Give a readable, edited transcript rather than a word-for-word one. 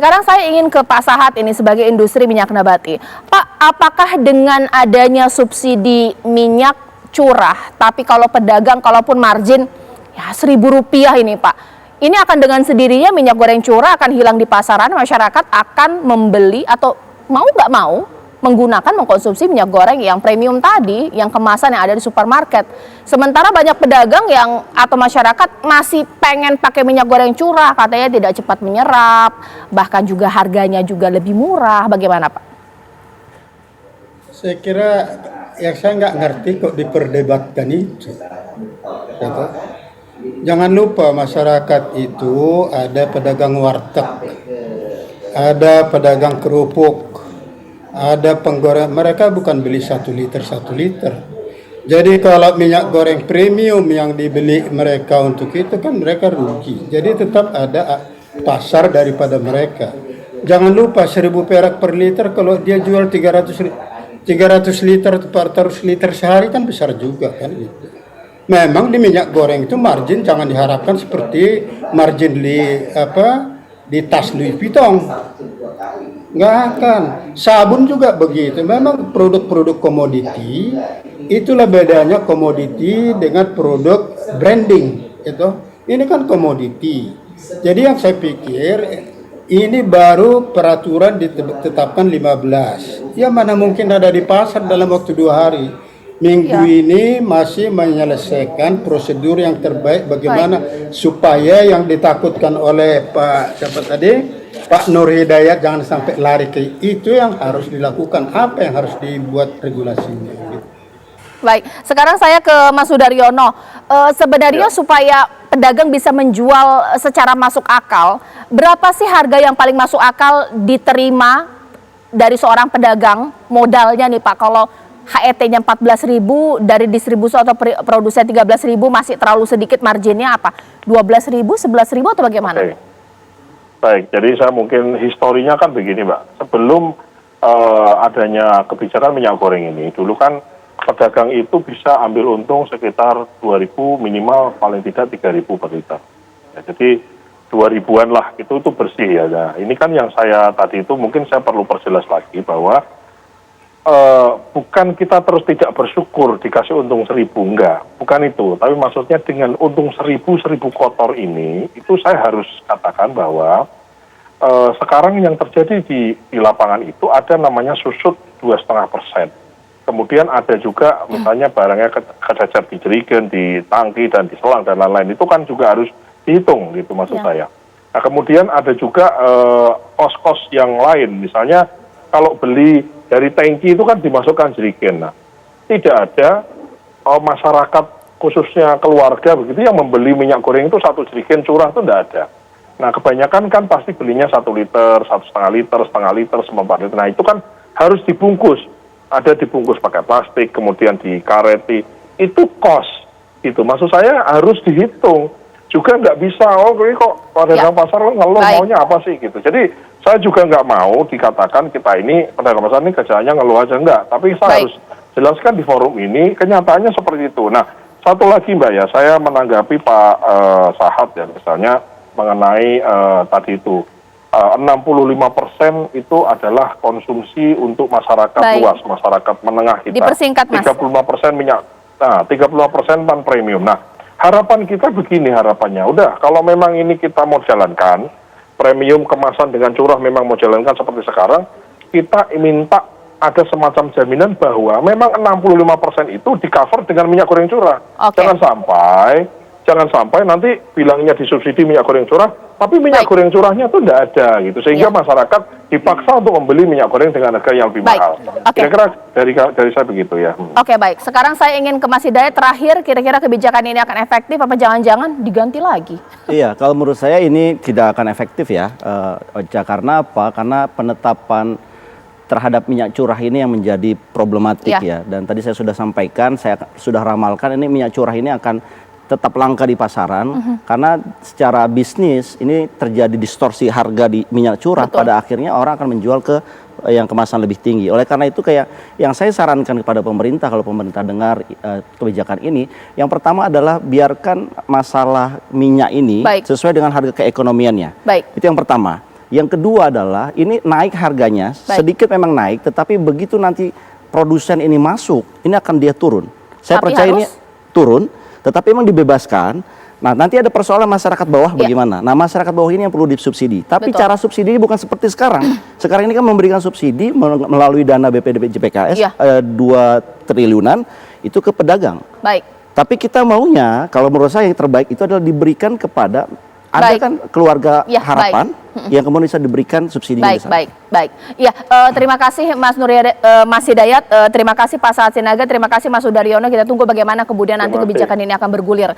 sekarang saya ingin ke Pak Sahat ini sebagai industri minyak nabati. Pak, apakah dengan adanya subsidi minyak curah, tapi kalau pedagang, kalaupun margin ya Rp1.000 ini Pak, ini akan dengan sendirinya minyak goreng curah akan hilang di pasaran, masyarakat akan membeli atau mau nggak mau mengkonsumsi minyak goreng yang premium tadi, yang kemasan yang ada di supermarket. Sementara banyak pedagang yang atau masyarakat masih pengen pakai minyak goreng curah, katanya tidak cepat menyerap, bahkan juga harganya juga lebih murah. Bagaimana Pak? Saya kira yang saya nggak ngerti kok diperdebatkan itu. Gitu. Jangan lupa masyarakat itu ada pedagang warteg, ada pedagang kerupuk, ada penggoreng, mereka bukan beli 1 liter 1 liter. Jadi kalau minyak goreng premium yang dibeli mereka untuk itu kan mereka rugi. Jadi tetap ada pasar daripada mereka. Jangan lupa 1.000 perak per liter, kalau dia jual 300 liter per 100 liter sehari kan besar juga kan gitu. Memang di minyak goreng itu margin jangan diharapkan seperti margin di tas Louis Vuitton. Nggak akan. Sabun juga begitu. Memang produk-produk komoditi, itulah bedanya komoditi dengan produk branding. Gitu. Ini kan komoditi. Jadi yang saya pikir, ini baru peraturan ditetapkan 15. Ya mana mungkin ada di pasar dalam waktu 2 hari. Minggu ini masih menyelesaikan prosedur yang terbaik bagaimana supaya yang ditakutkan oleh Pak Nur Hidayat jangan sampai lari ke itu yang harus dilakukan, apa yang harus dibuat regulasinya. Gitu. Baik, sekarang saya ke Mas Sudaryono. Sebenarnya supaya pedagang bisa menjual secara masuk akal, berapa sih harga yang paling masuk akal diterima dari seorang pedagang modalnya nih Pak? Kalau HET-nya 14.000 dari distribusi atau produsen 13.000 masih terlalu sedikit marginnya apa? 12.000, 11.000 atau bagaimana? Okay. Baik, jadi saya mungkin historinya kan begini Mbak. Sebelum adanya kebijakan minyak goreng ini, dulu kan pedagang itu bisa ambil untung sekitar 2.000 minimal, paling tidak 3.000 per liter. Ya, jadi 2.000-an lah, itu bersih ya. Nah, ini kan yang saya tadi itu mungkin saya perlu perjelas lagi bahwa bukan kita terus tidak bersyukur dikasih untung 1.000, enggak, bukan itu. Tapi maksudnya dengan untung 1.000 kotor ini, itu saya harus katakan bahwa sekarang yang terjadi di lapangan itu ada namanya susut 2,5%. Kemudian ada juga misalnya barangnya kecacat di jerigen, di tangki dan di selang dan lain-lain, itu kan juga harus dihitung gitu maksud saya. Nah kemudian ada juga kos-kos yang lain, misalnya kalau beli dari tangki itu kan dimasukkan jerigen. Nah, tidak ada masyarakat khususnya keluarga begitu yang membeli minyak goreng itu 1 jerigen curah itu tidak ada. Nah, kebanyakan kan pasti belinya 1 liter, 1,5 liter, setengah liter, 4 liter. Nah, itu kan harus dibungkus. Ada dibungkus pakai plastik, kemudian dikareti. Itu kos. Itu maksud saya harus dihitung. Juga nggak bisa, ini kok pedagang pasar ngeluh maunya apa sih gitu. Jadi saya juga nggak mau dikatakan kita ini pedagang pasar ini kerjaannya ngeluh aja, enggak. Tapi saya harus jelaskan di forum ini kenyataannya seperti itu. Nah, satu lagi Mbak ya, saya menanggapi Pak Sahat ya misalnya mengenai tadi itu 65% itu adalah konsumsi untuk masyarakat luas, masyarakat menengah kita. Dipersingkat Mas. 35% minyak, nah 35% non premium. Nah, harapan kita begini harapannya, udah kalau memang ini kita mau jalankan, premium kemasan dengan curah memang mau jalankan seperti sekarang, kita minta ada semacam jaminan bahwa memang 65% itu di-cover dengan minyak goreng curah. Jangan sampai nanti bilangnya disubsidi minyak goreng curah, tapi minyak goreng curahnya itu tidak ada gitu, sehingga masyarakat dipaksa untuk membeli minyak goreng dengan harga yang lebih mahal. Kira-kira dari saya begitu ya. Oke, baik. Sekarang saya ingin ke Mas Hidayat terakhir, kira-kira kebijakan ini akan efektif apa jangan-jangan diganti lagi? Iya, kalau menurut saya ini tidak akan efektif ya, Ocha. Karena apa? Karena penetapan terhadap minyak curah ini yang menjadi problematik ya. Dan tadi saya sudah sampaikan, saya sudah ramalkan ini minyak curah ini akan tetap langka di pasaran karena secara bisnis ini terjadi distorsi harga di minyak curah. Pada akhirnya orang akan menjual ke yang kemasan lebih tinggi. Oleh karena itu kayak yang saya sarankan kepada pemerintah, kalau pemerintah dengar kebijakan ini, yang pertama adalah biarkan masalah minyak ini sesuai dengan harga keekonomiannya. Itu yang pertama. Yang kedua adalah ini naik harganya, Baik. sedikit memang naik, tetapi begitu nanti produsen ini masuk, ini akan dia turun. Saya Tapi percaya ini harus- turun, tetapi memang dibebaskan. Nah, nanti ada persoalan masyarakat bawah Iya. bagaimana? Nah, masyarakat bawah ini yang perlu disubsidi. Tapi Betul. cara subsidi bukan seperti sekarang. Sekarang ini kan memberikan subsidi melalui dana BPDB JPKS Iya. 2 triliunan itu ke pedagang. Baik. Tapi kita maunya, kalau menurut saya yang terbaik itu adalah diberikan kepada ada Baik. kan keluarga Ya, harapan yang kemudian bisa diberikan subsidi Baik, baik. Ya, terima kasih Mas Mas Hidayat, terima kasih Pak Saad Sinaga, terima kasih Mas Sudaryono. Kita tunggu bagaimana kemudian nanti Terima kasih. kebijakan ini akan bergulir.